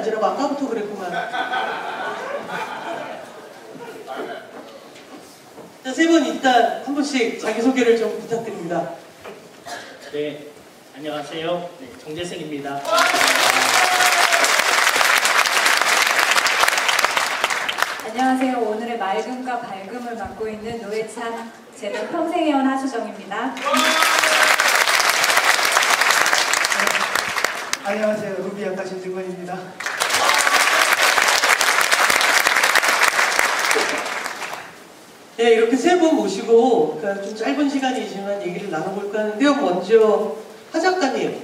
앉으라고 아까부터 그랬구만. 자, 세 분 일단 한 분씩 자기소개를 좀 부탁드립니다. 네, 안녕하세요. 네, 정재승입니다. 안녕하세요. 오늘의 맑음과 밝음을 맡고 있는 노회찬 제도 평생회원 하수정입니다. 안녕하세요. 루비아카 진중권입니다. 네, 이렇게 세 분 모시고 그러니까 좀 짧은 시간이지만 얘기를 나눠볼까 하는데요. 먼저 하 작가님,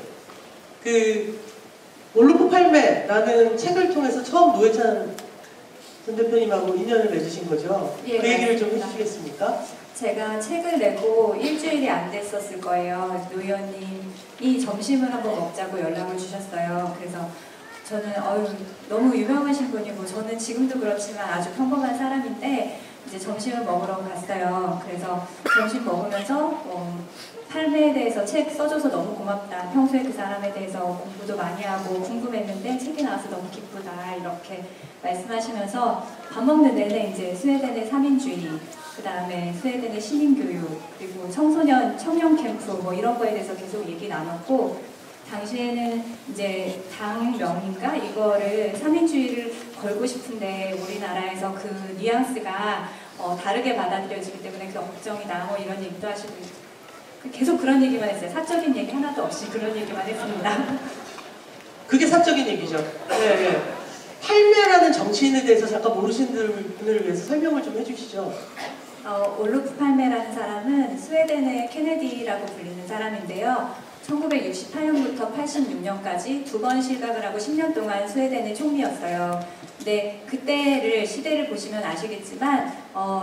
그 올루프 팔매라는 책을 통해서 처음 노회찬 전 대표님하고 인연을 맺으신 거죠? 예, 그 얘기를 좀 맞습니다. 해주시겠습니까? 제가 책을 내고 일주일이 안 됐었을 거예요. 노 의원님이 점심을 한번 먹자고 연락을 주셨어요. 그래서 저는 너무 유명하신 분이고 저는 지금도 그렇지만 아주 평범한 사람인데 이제 점심을 먹으러 갔어요. 그래서 점심 먹으면서 삶에 대해서 책 써줘서 너무 고맙다. 평소에 그 사람에 대해서 공부도 많이 하고 궁금했는데 책이 나와서 너무 기쁘다. 이렇게 말씀하시면서 밥 먹는 내내 이제 스웨덴의 3인주의, 그 다음에 스웨덴의 시민교육, 그리고 청소년 청년 캠프 뭐 이런 거에 대해서 계속 얘기 나눴고 당시에는 이제 당명인가 이거를 3인주의를 걸고 싶은데 우리나라에서 그 뉘앙스가 다르게 받아들여지기 때문에 그 걱정이다 뭐 이런 얘기도 하시고 계속 그런 얘기만 했어요. 사적인 얘기 하나도 없이 그런 얘기만 했습니다. 그게 사적인 얘기죠. 네, 네. 팔매라는 정치인에 대해서 잠깐 모르시는 분들을 위해서 설명을 좀 해주시죠. 올루프 팔메라는 사람은 스웨덴의 케네디라고 불리는 사람인데요. 1968년부터 86년까지 2번 실각을 하고 10년 동안 스웨덴의 총리였어요. 근데 그때를 시대를 보시면 아시겠지만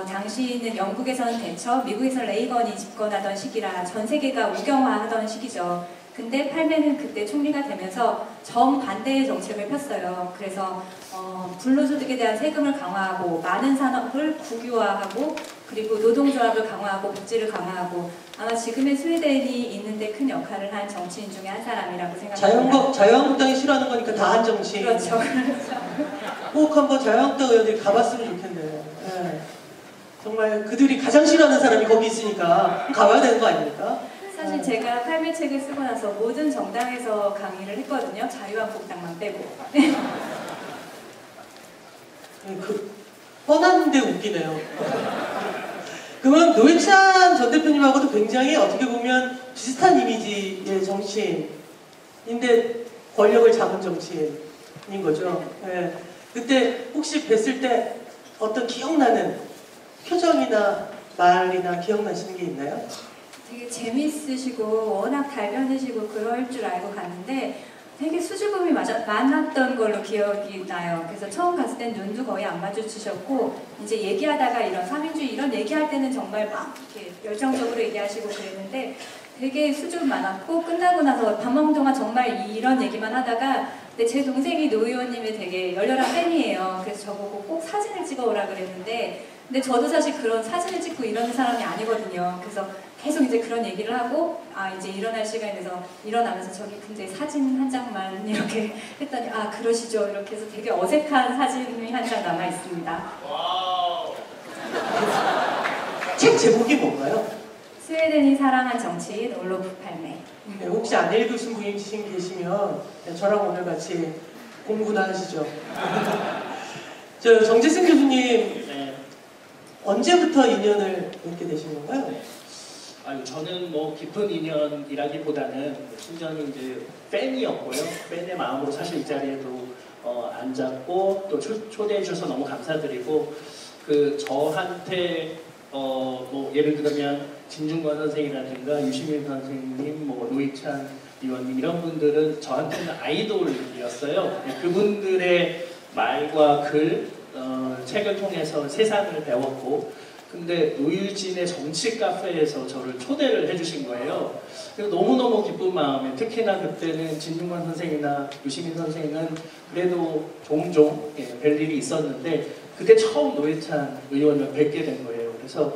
당시는 영국에서는 대처, 미국에서는 레이건이 집권하던 시기라 전 세계가 우경화하던 시기죠. 근데 팔메는 그때 총리가 되면서 정반대의 정책을 폈어요. 그래서 불로소득에 대한 세금을 강화하고 많은 산업을 국유화하고 그리고 노동조합을 강화하고 복지를 강화하고 아마 지금의 스웨덴이 있는데 큰 역할을 한 정치인 중에 한 사람이라고 생각합니다. 자유한국당이 싫어하는 거니까 다 한 정치인. 그렇죠. 꼭 한번 자유한국당 의원들이 가봤으면 좋겠네요. 네. 정말 그들이 가장 싫어하는 사람이 거기 있으니까 가봐야 되는 거 아닙니까? 사실 제가 팔매 책을 쓰고 나서 모든 정당에서 강의를 했거든요. 자유한국당만 빼고. 뻔한데 웃기네요. 그러면 노회찬 전 대표님하고도 굉장히 어떻게 보면 비슷한 이미지의 정치인인데 권력을 잡은 정치인인 거죠. 네. 그때 혹시 뵀을 때 어떤 기억나는 표정이나 말이나 기억나시는 게 있나요? 되게 재밌으시고 워낙 달변이시고 그럴 줄 알고 갔는데 되게 수줍음이 많았던 걸로 기억이 나요. 그래서 처음 갔을 땐 눈도 거의 안 마주치셨고 이제 얘기하다가 이런 3인주의 이런 얘기할 때는 정말 막 이렇게 열정적으로 얘기하시고 그랬는데 되게 수줍음 많았고 끝나고 나서 밥 먹는 동안 정말 이런 얘기만 하다가 근데 제 동생이 노 의원님의 되게 열렬한 팬이에요. 그래서 저보고 꼭 사진을 찍어오라 그랬는데 근데 저도 사실 그런 사진을 찍고 이러는 사람이 아니거든요. 그래서 계속 이제 그런 얘기를 하고 이제 일어날 시간이 돼서 일어나면서 저기 근데 사진 한 장만 이렇게 했더니 그러시죠 이렇게 해서 되게 어색한 사진이 한 장 남아 있습니다. 와우. 책 제목이 뭔가요? 스웨덴이 사랑한 정치인 올로프 팔메. 네, 혹시 안 읽으신 분이 계시면 저랑 오늘 같이 공부나 하시죠. 저 정재승 교수님 네. 언제부터 인연을 맺게 되신 건가요? 저는 뭐 깊은 인연이라기보다는 순전히 이제 팬이었고요. 팬의 마음으로 사실 이 자리에도 앉았고 또 초대해 주셔서 너무 감사드리고 저한테 뭐 예를 들면 진중권 선생이라든가 유시민 선생님, 뭐 노회찬 의원님 이런 분들은 저한테는 아이돌이었어요. 그분들의 말과 글, 책을 통해서 세상을 배웠고 근데 노유진의 정치 카페에서 저를 초대를 해주신 거예요. 그래서 너무너무 기쁜 마음에 특히나 그때는 진중권 선생이나 유시민 선생은 그래도 종종 뵐 일이 있었는데 그때 처음 노회찬 의원을 뵙게 된 거예요. 그래서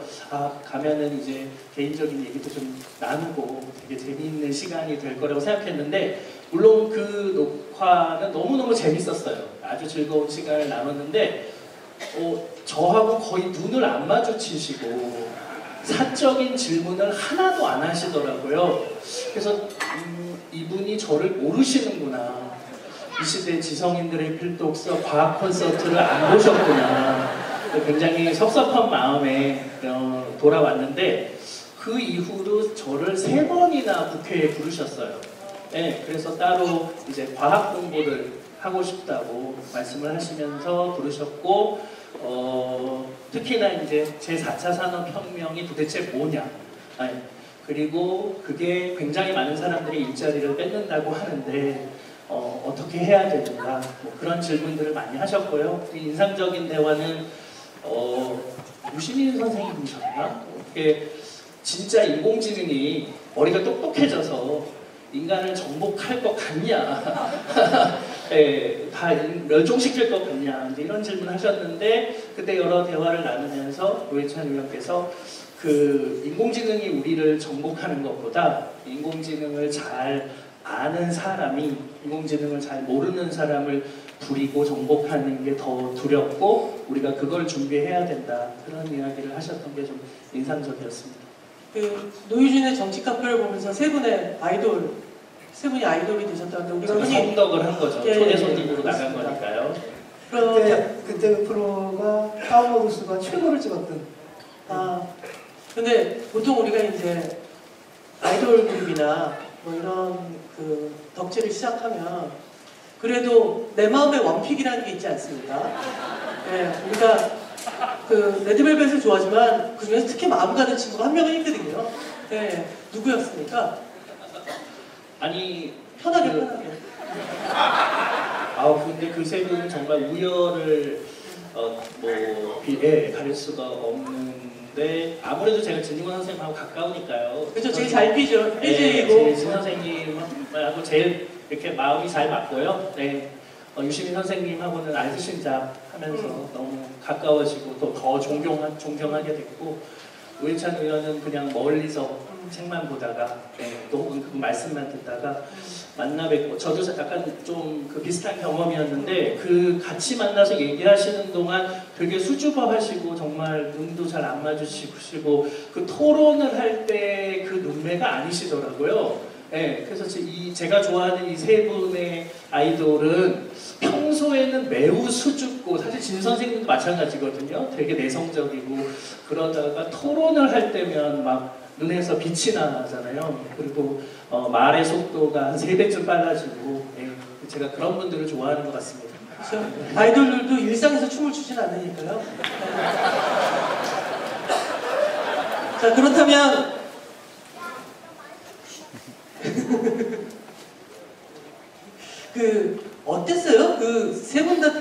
가면은 이제 개인적인 얘기도 좀 나누고 되게 재미있는 시간이 될 거라고 생각했는데 물론 그 녹화는 너무너무 재밌었어요. 아주 즐거운 시간을 나눴는데 저하고 거의 눈을 안 마주치시고 사적인 질문을 하나도 안 하시더라고요. 그래서 이분이 저를 모르시는구나. 이 시대 지성인들의 필독서 과학 콘서트를 안 보셨구나. 굉장히 섭섭한 마음에 돌아왔는데 그 이후로 저를 3번이나 국회에 부르셨어요. 네, 그래서 따로 이제 과학 공부를 하고 싶다고 말씀을 하시면서 부르셨고 특히나 이제 제4차 산업혁명이 도대체 뭐냐. 네, 그리고 그게 굉장히 많은 사람들이 일자리를 뺏는다고 하는데 어떻게 해야 되는가 뭐 그런 질문들을 많이 하셨고요. 인상적인 대화는 유시민 선생님이셨나? 이렇게 진짜 인공지능이 머리가 똑똑해져서 인간을 정복할 것 같냐? 네, 다 멸종시킬 것 같냐? 이제 이런 질문을 하셨는데 그때 여러 대화를 나누면서 노회찬 의원께서 그 인공지능이 우리를 정복하는 것보다 인공지능을 잘 아는 사람이 인공지능을 잘 모르는 사람을 부리고 정복하는 게 더 두렵고 우리가 그걸 준비해야 된다. 그런 이야기를 하셨던 게 좀 인상적이었습니다. 그 노유진의 정치 카페를 보면서 세 분이 아이돌이 되셨다는데 우리가 제가 흔히 성덕을 한 거죠. 예, 초대 예, 손님으로 예, 나간 그렇습니다. 거니까요. 그때 그 프로가 다운로드 수가 최고를 찍었던. 근데 보통 우리가 이제 아이돌 그룹이나 뭐 이런 그 덕질을 시작하면 그래도 내 마음의 원픽이라는 게 있지 않습니까? 예, 우리가 그 레드벨벳을 좋아하지만 그 중에서 특히 마음 가는 친구가 한 명은 있거든요. 예, 누구였습니까? 아니 편하게 그- 편하게. 근데 그 세 분은 정말 우열을 가릴 수가 없는데 아무래도 제가 진중권 선생님하고 가까우니까요. 그렇죠, 제일 잘 피죠. 네, 삐지이고. 진 선생님하고 제일 이렇게 마음이 잘 맞고요. 네, 유시민 선생님하고는 알쓰신잡 하면서 너무 가까워지고 또 더 존경하게 됐고 노회찬 의원은 그냥 멀리서 책만 보다가 또 혹은 그 말씀만 듣다가 만나 뵙고 저도 약간 좀 그 비슷한 경험이었는데 그 같이 만나서 얘기하시는 동안 되게 수줍어하시고 정말 눈도 잘 안 마주치시고 그 토론을 할 때 그 눈매가 아니시더라고요. 네, 그래서 제가 좋아하는 이 세 분의 아이돌은 평소에는 매우 수줍고 사실 진 선생님도 마찬가지거든요. 되게 내성적이고 그러다가 토론을 할 때면 막 눈에서 빛이 나잖아요. 그리고 말의 속도가 한 3배쯤 빨라지고 제가 그런 분들을 좋아하는 것 같습니다. 그렇죠. 아이돌들도 일상에서 춤을 추진 않으니까요. 자, 그렇다면 어땠어요? 그 세 분 다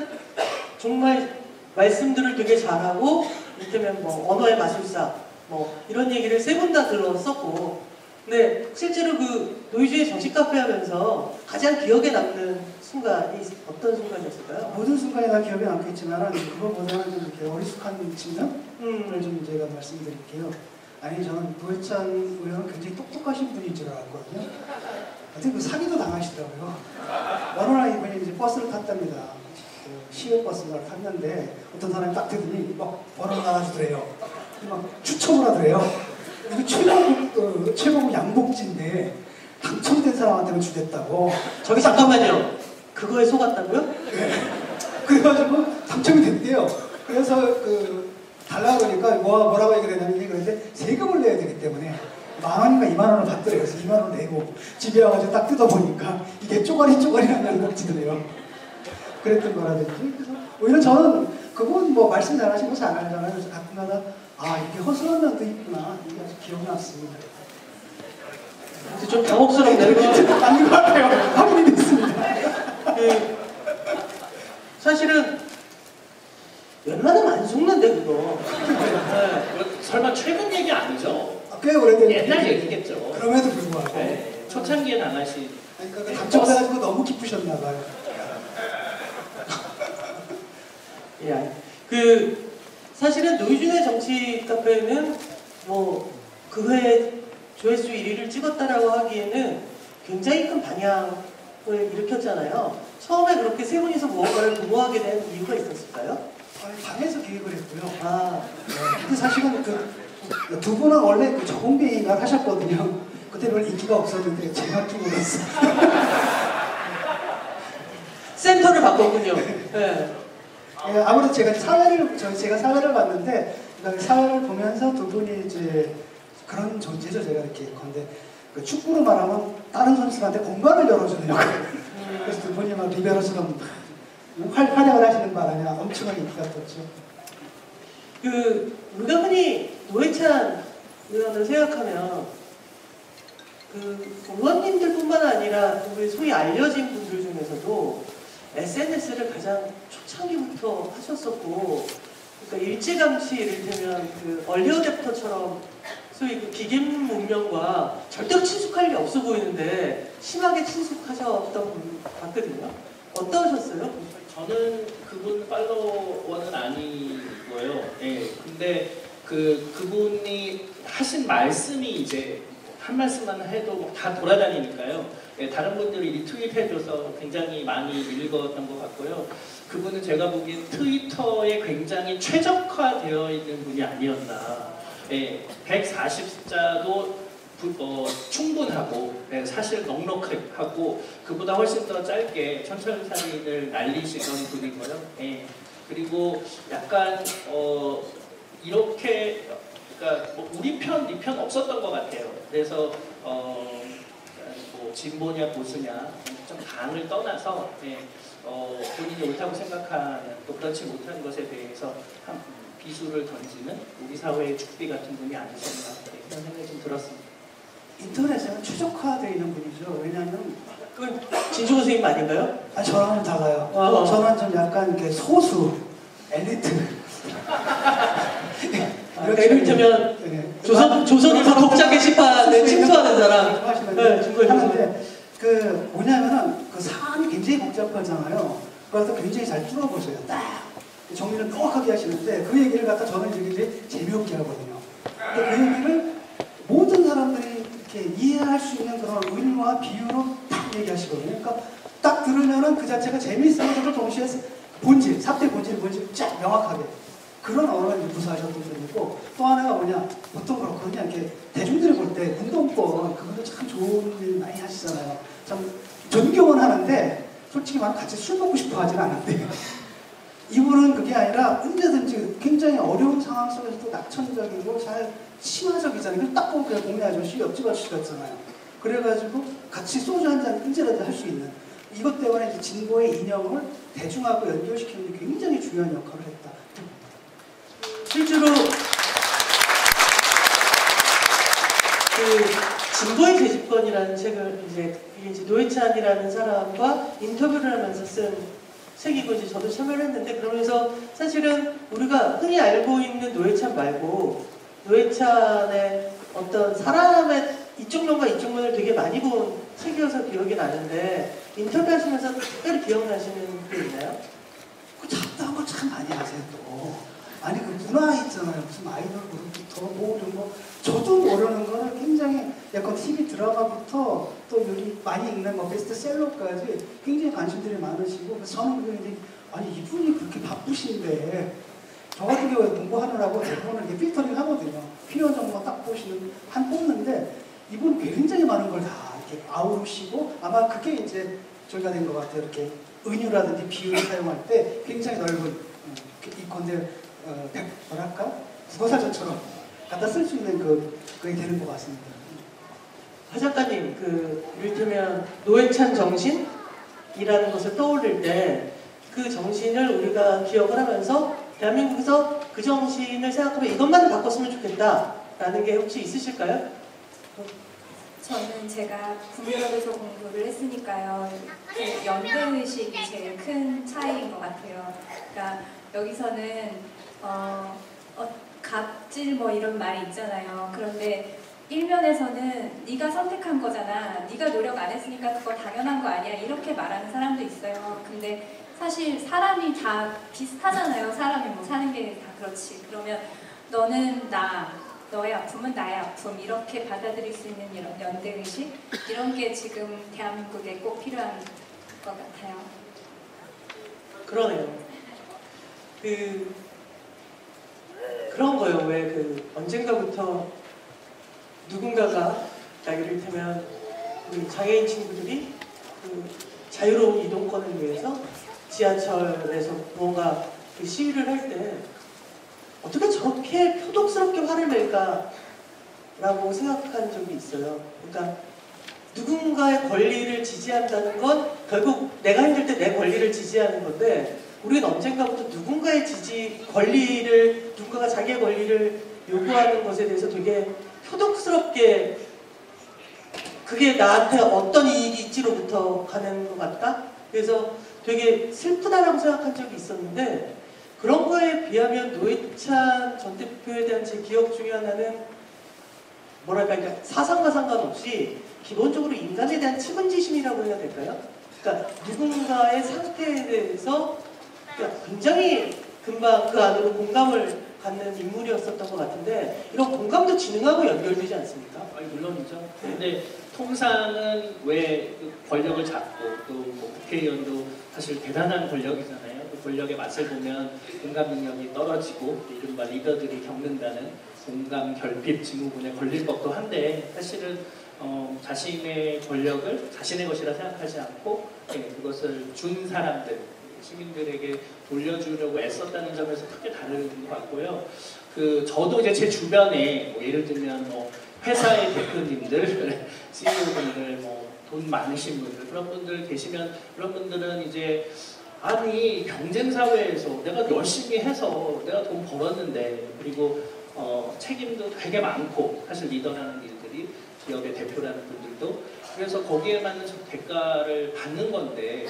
정말 말씀들을 되게 잘하고 이를테면 뭐 언어의 마술사 뭐 이런 얘기를 세 분 다 들었었고 근데 실제로 그 노이즈의 정식 카페 하면서 가장 기억에 남는 순간이 어떤 순간이었을까요? 모든 순간이 다 기억에 남겠지만 그거보다는 좀 이렇게 어리숙한 측면을 좀 제가 말씀드릴게요. 아니 저는 노회찬 의원은 굉장히 똑똑하신 분인 줄 알았거든요. 하여튼 그 사기도 당하시더라고요. 어느 날 이분이 이제 버스를 탔답니다. 그 시외버스를 탔는데 어떤 사람이 딱 대더니 막 번호를 나눠주더래요. 막 추첨을 하더래요. 이거 최고급 양복지인데 당첨된 사람한테는 주겠다고. 저기 잠깐만요. 그거에 속았다고요? 네. 그래가지고 당첨이 됐대요. 그래서 그 달라고 그러니까 뭐라고 얘기를 했냐면 그런데 세금을 내야 되기 때문에 10,000원인가 20,000원을 받더래요. 그래서 20,000원 내고 집에 와가지고 딱 뜯어보니까 이게 쪼가리쪼가리한 양복지더래요. 그랬던 거라든지. 그래서 오히려 저는 그분 뭐 말씀 잘하시고 잘 알잖아요. 그래서 가끔가다 이렇게 허술한 면도 있구나. 이게 아주 기억이 났습니다. 좀 당혹스럽네요. 아닌 것 같아요. 확인이 됐습니다. 사실은 웬만하면 안 속는데 그거. 이거 설마 최근 얘기 아니죠? 꽤 오래된 옛날 얘기겠죠. 그럼에도 불구하고. 네, 초창기에 나가신 그러니까 당첨돼가지고 너무 기쁘셨나 봐요. 예. 사실은 노이준의 정치 카페는 뭐 그 해에 조회수 1위를 찍었다라고 하기에는 굉장히 큰 반향을 일으켰잖아요. 처음에 그렇게 세 분이서 무언가를 도모하게 된 이유가 있었을까요? 방에서 기획을 했고요. 아, 근데 사실은 그 두 분은 원래 그 저공비인가 하셨거든요. 그때 별로 인기가 없었는데 제가 끼고 했어요. 센터를 바꿨군요. 네. 예, 아무래도 제가 사회를 봤는데 그 사회를 보면서 두 분이 이제 그런 존재죠. 제가 이렇게 건데 그 축구로 말하면 다른 선수들한테 공간을 열어주는 역할. 그래서 두 분이 막 리베로처럼 활약을 하시는 바람에 엄청나게 인기가 떴죠. 우리가 흔히 노회찬 의원을 생각하면 의원님들뿐만 아니라 우리 소위 알려진 분들 중에서도 SNS를 가장 초창기부터 하셨었고, 그러니까 일찌감치 이를테면 얼리어댑터처럼 소위 기계문 문명과 절대 친숙할 리 없어 보이는데 심하게 친숙하셨던 분 봤거든요. 어떠셨어요? 저는 그분 팔로워는 아니고요. 예. 근데 그분이 하신 말씀이 이제 한 말씀만 해도 다 돌아다니니까요. 예, 다른 분들이 리트윗 해줘서 굉장히 많이 읽었던 것 같고요. 그분은 제가 보기엔 트위터에 굉장히 최적화되어 있는 분이 아니었나. 예, 140자도 충분하고, 네, 사실 넉넉하고 그보다 훨씬 더 짧게 천철살인을 날리시던 분이고요. 예, 그리고 약간 이렇게 그러니까 뭐 우리 편, 네 편 없었던 것 같아요. 그래서 뭐 진보냐 보수냐 좀 당을 떠나서, 예, 본인이 옳다고 생각하는 또 그렇지 못한 것에 대해서 비수를 던지는 우리 사회의 죽비 같은 분이 아니셨나, 그런 생각이 좀 들었습니다. 인터넷에는 최적화되어 있는 분이죠. 왜냐하면 그건 진주 선생님 아닌가요? 저랑은 달라요. 어. 저는 좀 약간 이렇게 소수, 엘리트. 그러니까 이를테면 네. 조선에서 독자 게시판에 침투하는 사람. 네, 하는데 뭐냐면은 그 사안이 굉장히 복잡하잖아요. 그래서 굉장히 잘 뚫어보세요. 딱 정리를 명확하게 하시는데 그 얘기를 갖다 저는 이제 재미없게 하거든요. 근데 그 얘기를 모든 사람들이 이렇게 이해할 수 있는 그런 의미와 비유로 딱 얘기하시거든요. 그러니까 딱 들으면은 그 자체가 재미있으면서도 동시에 본질, 사태 본질 쫙 명확하게 그런 언어를 구사하셨던 분이고, 또 하나가 뭐냐, 보통 그렇거든요. 이렇게 대중들이 볼 때 운동권 그분도 참 좋은 일 많이 하시잖아요. 참 존경은 하는데 솔직히 말하면 같이 술 먹고 싶어 하진 않은데 이분은 그게 아니라 언제든지 굉장히 어려운 상황 속에서도 낙천적이고 잘 친화적이잖아요. 그래서 딱 보면 그냥 동네 아저씨, 옆집 아저씨 같잖아요. 그래가지고 같이 소주 한 잔 언제라도 할 수 있는, 이것 때문에 이제 진보의 이념을 대중하고 연결시키는 데 굉장히 중요한 역할을 했다. 실제로 진보의 재집권이라는 책을 이제 노회찬이라는 사람과 인터뷰를 하면서 쓴 책이고, 이제 저도 참여를 했는데, 그러면서 사실은 우리가 흔히 알고 있는 노회찬 말고 노회찬의 어떤 사람의 이쪽 면과 이쪽 면을 되게 많이 본 책이어서 기억이 나는데, 인터뷰하시면서 특별히 기억나시는 게 있나요? 그 잡다한 걸 참 많이 하세요 또. 아니 그 문화 있잖아요. 무슨 아이돌 그룹부터 뭐 저도 모르는 거를 굉장히 약간 TV 드라마부터 또 여기 많이 읽는 뭐 베스트셀러까지 굉장히 관심들이 많으시고, 그래서 저는 그게 아니 이분이 그렇게 바쁘신데 저 같은 경우에 공부하느라고 대본을 이렇게 필터링 하거든요. 필요한 정보만 딱 뽑는데 이분 굉장히 많은 걸 다 이렇게 아우르시고, 아마 그게 이제 저희가 된 것 같아요. 이렇게 은유라든지 비유를 사용할 때 굉장히 넓은 이 건데 뭐랄까? 국어사전처럼 갖다 쓸 수 있는 그게 되는 것 같습니다. 하 작가님, 이를테면 노회찬 정신이라는 것을 떠올릴 때 그 정신을 우리가 기억을 하면서 대한민국에서 그 정신을 생각하면 이것만 바꿨으면 좋겠다라는 게 혹시 있으실까요? 저는 제가 국민학에서 공부를 했으니까요. 그 연대의식이 제일 큰 차이인 것 같아요. 그러니까 여기서는 갑질 뭐 이런 말이 있잖아요. 그런데 일면에서는 네가 선택한 거잖아. 네가 노력 안 했으니까 그거 당연한 거 아니야. 이렇게 말하는 사람도 있어요. 근데 사실 사람이 다 비슷하잖아요. 사람이 뭐 사는 게 다 그렇지. 그러면 너는 너의 아픔은 나의 아픔, 이렇게 받아들일 수 있는 이런 연대의식, 이런 게 지금 대한민국에 꼭 필요한 것 같아요. 그러네요. 그런 거예요. 왜 언젠가부터 누군가가 이를테면 우리 장애인 친구들이 자유로운 이동권을 위해서 지하철에서 무언가 시위를 할 때 어떻게 저렇게 표독스럽게 화를 낼까라고 생각한 적이 있어요. 그러니까 누군가의 권리를 지지한다는 건 결국 내가 힘들 때 내 권리를 지지하는 건데 우리는 언젠가부터 누군가의 누군가가 자기의 권리를 요구하는 것에 대해서 되게 표독스럽게 그게 나한테 어떤 이익이 있지로부터 가는 것 같다? 그래서 되게 슬프다라고 생각한 적이 있었는데 그런 거에 비하면 노회찬 전 대표에 대한 제 기억 중에 하나는 그러니까 사상과 상관없이 기본적으로 인간에 대한 측은지심이라고 해야 될까요? 그러니까 누군가의 상태에 대해서 굉장히 금방 그 안으로 공감을 갖는 인물이었었던 것 같은데 이런 공감도 지능하고 연결되지 않습니까? 물론이죠. 근데 통상은 왜 권력을 잡고 또뭐 국회의원도 사실 대단한 권력이잖아요. 그 권력의 맛을 보면 공감 능력이 떨어지고 이른바 리더들이 겪는다는 공감 결핍 증후군에 걸릴 법도 한데 사실은 자신의 권력을 자신의 것이라 생각하지 않고 그것을 준 사람들 시민들에게 돌려주려고 애썼다는 점에서 크게 다른 것 같고요. 저도 이제 제 주변에 예를 들면 회사의 대표님들, CEO분들, 돈 많으신 분들 그런 분들 계시면 그런 분들은 이제 아니 경쟁 사회에서 내가 열심히 해서 내가 돈 벌었는데 그리고 책임도 되게 많고 사실 리더라는 일들이 기업의 대표라는 분들도 그래서 거기에 맞는 대가를 받는 건데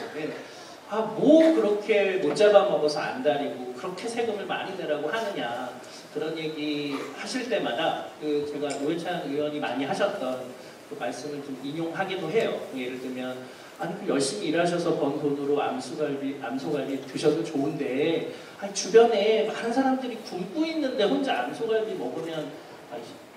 뭐 그렇게 못 잡아먹어서 안달이고 그렇게 세금을 많이 내라고 하느냐 그런 얘기 하실 때마다 제가 노회찬 의원이 많이 하셨던 그 말씀을 좀 인용하기도 해요. 예를 들면 열심히 일하셔서 번 돈으로 암소갈비 드셔도 좋은데 주변에 많은 사람들이 굶고 있는데 혼자 암소갈비 먹으면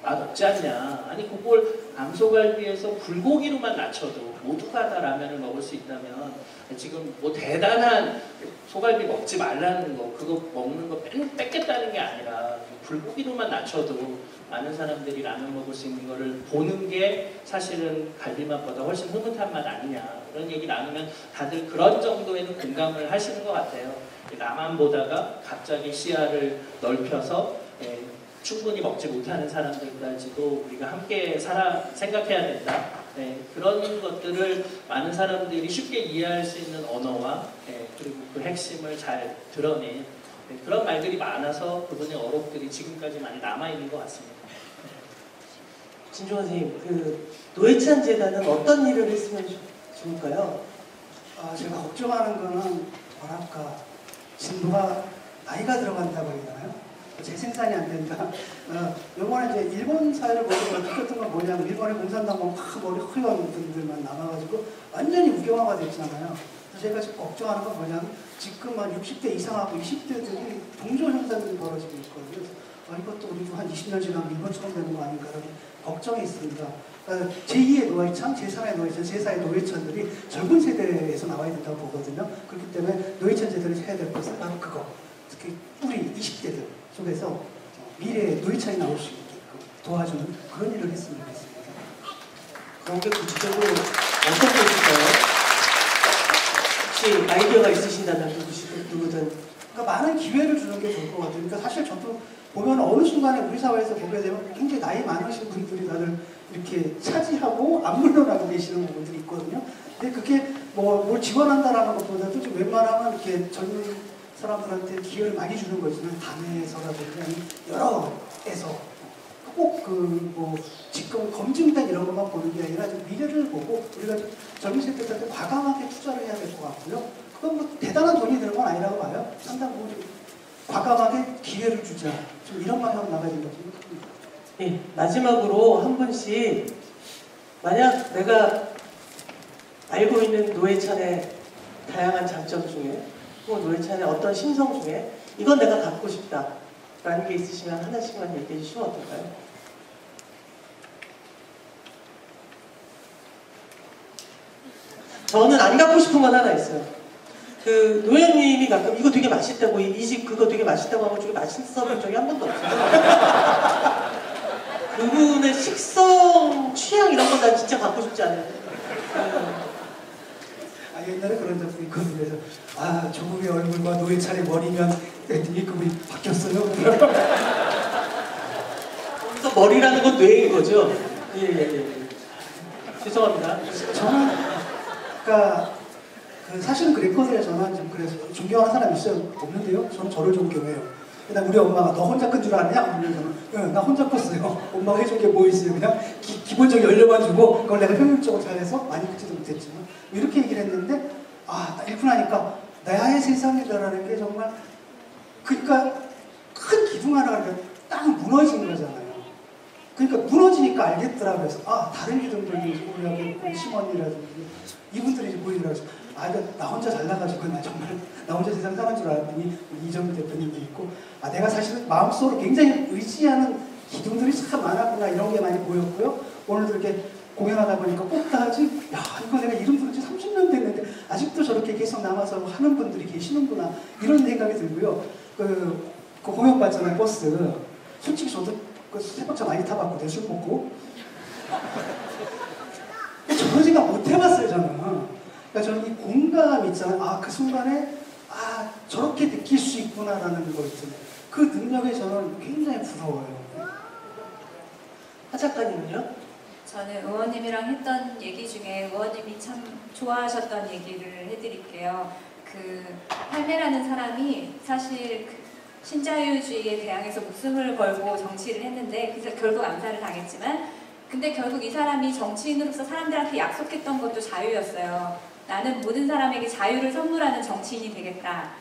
맛없지 않냐. 그걸 암소갈비에서 불고기로만 낮춰도 모두가 다 라면을 먹을 수 있다면 지금 대단한 소갈비 먹지 말라는 거 그거 먹는 거 뺏겠다는 게 아니라 불고기로만 낮춰도 많은 사람들이 라면 먹을 수 있는 거를 보는 게 사실은 갈비맛보다 훨씬 흐뭇한 맛 아니냐 그런 얘기 나누면 다들 그런 정도에는 공감을 하시는 것 같아요. 나만 보다가 갑자기 시야를 넓혀서 충분히 먹지 못하는 사람들까지도 우리가 함께 생각해야 된다. 그런 것들을 많은 사람들이 쉽게 이해할 수 있는 언어와 그리고 그 핵심을 잘 드러낸 그런 말들이 많아서 그분의 어록들이 지금까지 많이 남아있는 것 같습니다. 진중환 선생님, 노회찬 재단은 어떤 일을 했으면 좋을까요? 제가 걱정하는 거는 진도가 나이가 들어간다고 해야 되나요? 재생산이 안 된다. 요번에 이제 일본 사회를 보고 느꼈던 건 뭐냐면 일본의 공산당 보면 머리 허연 분들만 남아가지고 완전히 우경화가 됐잖아요. 그래서 제가 지금 걱정하는 건 뭐냐면 지금 한 60대 이상하고 20대들이 동조 현상들이 벌어지고 있거든요. 이것도 우리도 한 20년 지나면 일본처럼 되는 거 아닌가 라는 걱정이 있습니다. 제2의 노회찬, 제3의 노회찬, 제4의 노회찬들이 젊은 세대에서 나와야 된다고 보거든요. 그렇기 때문에 노회찬 제대로 해야 될 것은 바로 그거. 특히 우리 20대들 속에서 미래의 노회찬이 나올 수 있게끔 도와주는 그런 일을 했으면 좋겠습니다. 그런 게 구체적으로 어떤 게 있을까요? 혹시 아이디어가 있으신다면 누구든. 그러니까 많은 기회를 주는 게 좋을 것 같아요. 그러니까 사실 저도 보면 어느 순간에 우리 사회에서 보게 되면 굉장히 나이 많으신 분들이 다들 이렇게 차지하고 안 물러나고 계시는 부분들이 있거든요. 근데 그게 뭘 지원한다라는 것보다도 좀 웬만하면 이렇게 젊은 사람들한테 기회를 많이 주는 거지만 당에서라든지 여러 에서 꼭 지금 검증된 이런 것만 보는 게 아니라 좀 미래를 보고 우리가 좀 젊은 세대들한테 과감하게 투자를 해야 될 것 같고요. 그건 대단한 돈이 드는 건 아니라고 봐요. 상당 부분 과감하게 기회를 주자. 좀 이런 방향으로 나가야 된다고 생각합니다. 네, 마지막으로 한 분씩 만약 내가 알고 있는 노회찬의 다양한 장점 중에 혹은 노회찬의 어떤 심성 중에 이건 내가 갖고 싶다라는 게 있으시면 하나씩만 얘기해 주시면 어떨까요? 저는 안 갖고 싶은 건 하나 있어요. 그 노현님이 가끔 이거 되게 맛있다고 이 집 그거 되게 맛있다고 하고 중에 맛있어 본 적이 한 번도 없어요. 그분의 식성 취향 이런 건 난 진짜 갖고 싶지 않아요. 아, 옛날에 그런 적도 있거든요. 그래서 아, 조국의 얼굴과 노회찬의 머리면 했더니 그분이 바뀌었어요. 거기서 머리라는 건 뇌인 거죠. 예. 죄송합니다. 저는 그러니까 그 사실은 그랬거든요. 저는 좀 그래서 존경하는 사람 있어요? 없는데요. 저는 저를 존경해요. 그다음 우리 엄마가 너 혼자 끈 줄 아냐? 그러면 응, 나 혼자 껐어요. 엄마가 해준 게 뭐 있어요? 그냥 기본적인 연료만 주고 그걸 내가 효율적으로 잘해서 많이 긋지도 못했지만 이렇게 얘기를 했는데 아, 읽고 나니까 나의 세상이다라는 게 정말 그러니까 큰 기둥 하나가 딱 무너진 거잖아요. 그러니까 무너지니까 알겠더라고요. 그래서 아, 다른 기둥들도 우리 여기 심원이라든지 이분들이 이제 보이더라고요. 아, 나 혼자 잘나가지고 나 정말 나 혼자 세상 사는 줄 알았더니 이정미 대표님도 있고 아, 내가 사실은 마음속으로 굉장히 의지하는 기둥들이 참 많았구나 이런 게 많이 보였고요. 오늘도 이렇게 공연하다 보니까 꼭 다 하지 야, 이거 내가 이름 부른 지 30년 됐는데 아직도 저렇게 계속 남아서 하는 분들이 계시는구나 이런 생각이 들고요. 그 공연 봤잖아요. 버스. 솔직히 저도 그 새벽차 많이 타봤거든요. 술 먹고. 저런 생각 못 해봤어요. 저는. 그러니까 저는 이 공감 있잖아요. 아, 그 순간에 아, 저렇게 느낄 수 있구나라는 거 있잖아요. 그 능력에 저는 굉장히 부러워요. 하 작가님은요? 저는 의원님이랑 했던 얘기 중에 의원님이 참 좋아하셨던 얘기를 해드릴게요. 그 할매라는 사람이 사실 그 신자유주의에 대항해서 목숨을 걸고 정치를 했는데 그래서 결국 암살을 당했지만 근데 결국 이 사람이 정치인으로서 사람들한테 약속했던 것도 자유였어요. 나는 모든 사람에게 자유를 선물하는 정치인이 되겠다.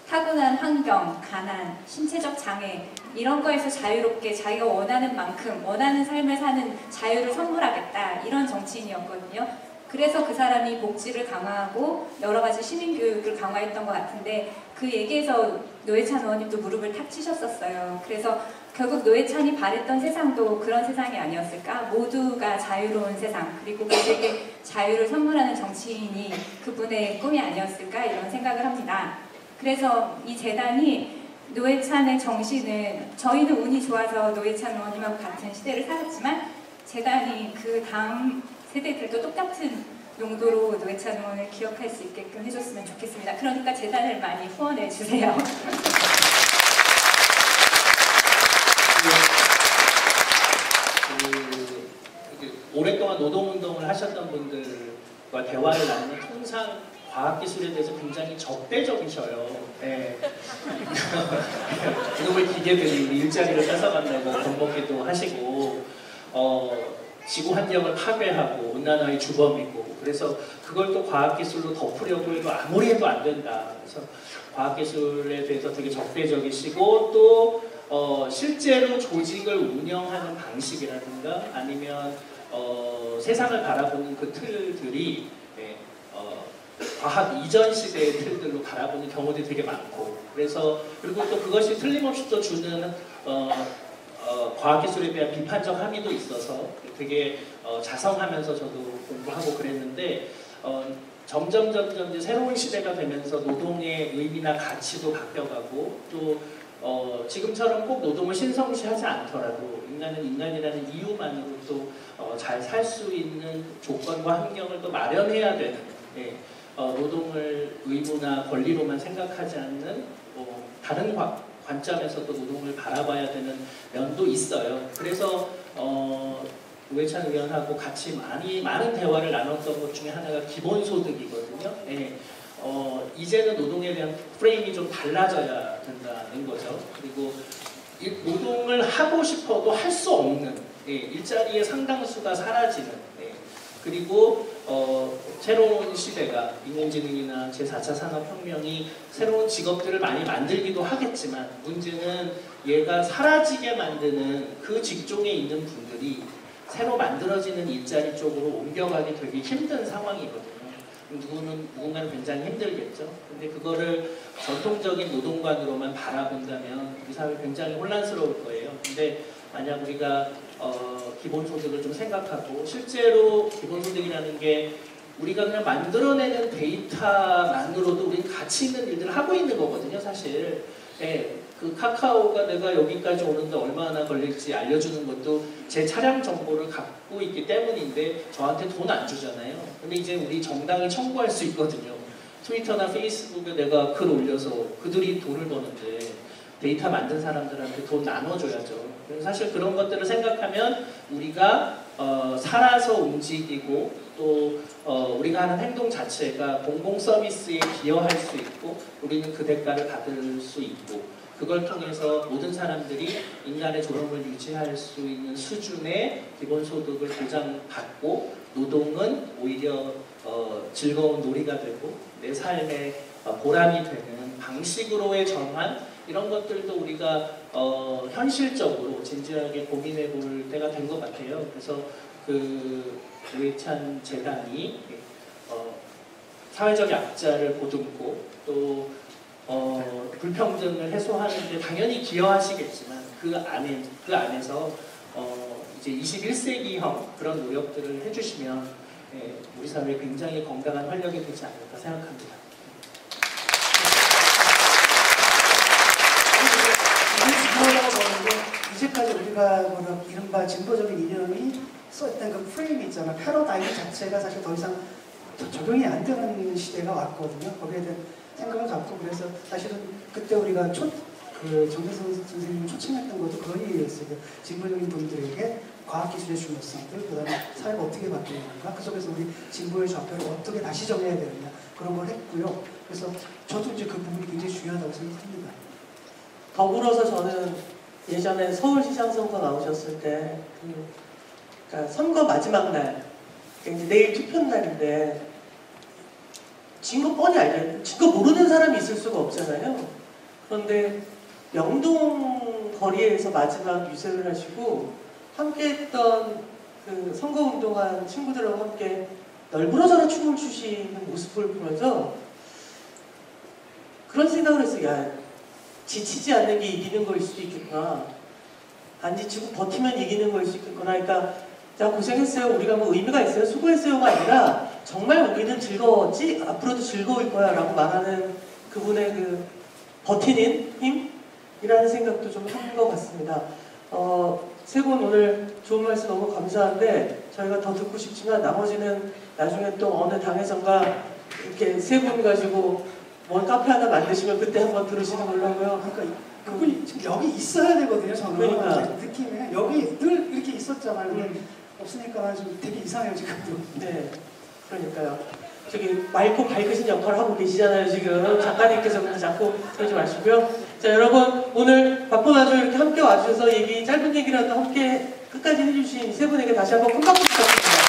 타고난 환경, 가난, 신체적 장애 이런 거에서 자유롭게 자기가 원하는 만큼 원하는 삶을 사는 자유를 선물하겠다. 이런 정치인이었거든요. 그래서 그 사람이 복지를 강화하고 여러 가지 시민교육을 강화했던 것 같은데 그 얘기에서 노회찬 의원님도 무릎을 탁 치셨었어요. 그래서 결국 노회찬이 바랬던 세상도 그런 세상이 아니었을까? 모두가 자유로운 세상 그리고 그에게 자유를 선물하는 정치인이 그분의 꿈이 아니었을까? 이런 생각을 합니다. 그래서 이 재단이 노회찬의 정신을 저희는 운이 좋아서 노회찬 의원님하고 같은 시대를 살았지만 재단이 그 다음 세대들도 똑같은 용도로 노회찬 의원을 기억할 수 있게끔 해줬으면 좋겠습니다. 그러니까 재단을 많이 후원해 주세요. 오랫동안 노동운동을 하셨던 분들과 대화를 나누면 통상 과학기술에 대해서 굉장히 적대적이셔요. 네. 이놈의 기계들이 우리 일자리를 뺏어간다고 겁먹기도 하시고 지구 환경을 파괴하고 온난화의 주범이고 그래서 그걸 또 과학기술로 덮으려고 해도 아무리 해도 안 된다. 그래서 과학기술에 대해서 되게 적대적이시고 또 실제로 조직을 운영하는 방식이라든가 아니면 세상을 바라보는 그 틀들이 과학 이전 시대의 틀들로 바라보는 경우들이 되게 많고 그래서 그리고 또 그것이 틀림없이 또 주는 과학기술에 대한 비판적 함의도 있어서 되게 자성하면서 저도 공부하고 그랬는데 점점 이제 새로운 시대가 되면서 노동의 의미나 가치도 바뀌어가고 또 지금처럼 꼭 노동을 신성시하지 않더라도 인간은 인간이라는 이유만으로 또 잘 살 수 있는 조건과 환경을 또 마련해야 되는 노동을 의무나 권리로만 생각하지 않는 다른 관점에서 또 노동을 바라봐야 되는 면도 있어요. 그래서 노회찬 의원하고 같이 많은 대화를 나눴던 것 중에 하나가 기본소득이거든요. 이제는 노동에 대한 프레임이 좀 달라져야 된다는 거죠. 그리고 노동을 하고 싶어도 할 수 없는 일자리의 상당수가 사라지는 그리고 새로운 시대가 인공지능이나 제4차 산업혁명이 새로운 직업들을 많이 만들기도 하겠지만 문제는 얘가 사라지게 만드는 그 직종에 있는 분들이 새로 만들어지는 일자리 쪽으로 옮겨가기 되게 힘든 상황이거든요. 누군가는 굉장히 힘들겠죠. 근데 그거를 전통적인 노동관으로만 바라본다면 우리 사회 굉장히 혼란스러울 거예요. 근데 만약 우리가 기본소득을 좀 생각하고 실제로 기본소득이라는 게 우리가 그냥 만들어내는 데이터만으로도 우리 가치 있는 일들을 하고 있는 거거든요, 사실. 예, 그 카카오가 내가 여기까지 오는데 얼마나 걸릴지 알려주는 것도 제 차량 정보를 갖고 있기 때문인데 저한테 돈 안 주잖아요. 근데 이제 우리 정당이 청구할 수 있거든요. 트위터나 페이스북에 내가 글 올려서 그들이 돈을 버는데 데이터 만든 사람들한테 돈 나눠줘야죠. 그래서 사실 그런 것들을 생각하면 우리가 살아서 움직이고 또 우리가 하는 행동 자체가 공공 서비스에 기여할 수 있고 우리는 그 대가를 받을 수 있고 그걸 통해서 모든 사람들이 인간의 존엄을 유지할 수 있는 수준의 기본소득을 보장받고 노동은 오히려 즐거운 놀이가 되고 내 삶의 보람이 되는 방식으로의 전환 이런 것들도 우리가 현실적으로 진지하게 고민해 볼 때가 된 것 같아요. 그래서 그 노회찬 재단이 사회적 약자를 보듬고 또 불평등을 해소하는 데 당연히 기여하시겠지만 그 안에서 이제 21세기형 그런 노력들을 해주시면 우리 사회에 굉장히 건강한 활력이 되지 않을까 생각합니다. 이제까지 우리가 뭐라 이른바 진보적인 이념이 써있던 그 프레임 있잖아. 패러다임 자체가 사실 더 이상 적용이 안 되는 시대가 왔거든요. 거기에 대한 생각을 갖고 그래서 사실은 그때 우리가 정대선 선생님을 초청했던 것도 그런 이유였어요. 진보적인 분들에게 과학기술의 중요성들, 그 다음에 사회가 어떻게 바뀌는가, 그 속에서 우리 진보의 좌표를 어떻게 다시 정해야 되느냐 그런 걸 했고요. 그래서 저도 이제 그 부분이 굉장히 중요하다고 생각합니다. 더불어서 저는 예전에 서울시장 선거 나오셨을 때 그러니까 선거 마지막 날 이제 내일 투표 날인데 진 거 뻔히 알죠. 진 거 모르는 사람이 있을 수가 없잖아요. 그런데 명동 거리에서 마지막 유세를 하시고 함께했던 그 선거운동한 친구들하고 함께 널브러져라 춤을 추시는 모습을 보면서 그런 생각을 했어요. 야, 지치지 않는 게 이기는 거일 수도 있겠구나. 안 지치고 버티면 이기는 거일 수 있겠구나. 그러니까 자 고생했어요. 우리가 뭐 의미가 있어요. 수고했어요가 아니라 정말 우리는 즐거웠지 앞으로도 즐거울 거야 라고 말하는 그분의 그 버티는 힘이라는 생각도 좀 한 것 같습니다. 세 분 오늘 좋은 말씀 너무 감사한데 저희가 더 듣고 싶지만 나머지는 나중에 또 어느 당에선가 이렇게 세 분 가지고 뭐 카페 하나 만드시면 그때 한번 들으시는 걸로 하고요. 그러니까 그분이 지금 여기 있어야 되거든요. 저는 그러니까. 느낌에 여기 늘 이렇게 있었잖아요. 근데 없으니까 좀 되게 이상해요 지금도. 네, 그러니까요. 저기 맑고 밝으신 역할을 하고 계시잖아요 지금. 작가님께서 근데 자꾸 그러지 마시고요. 자 여러분 오늘 바쁘나죠 이렇게 함께 와주셔서 짧은 얘기라도 함께 끝까지 해주신 세 분에게 다시 한번 큰 박수 부탁드립니다.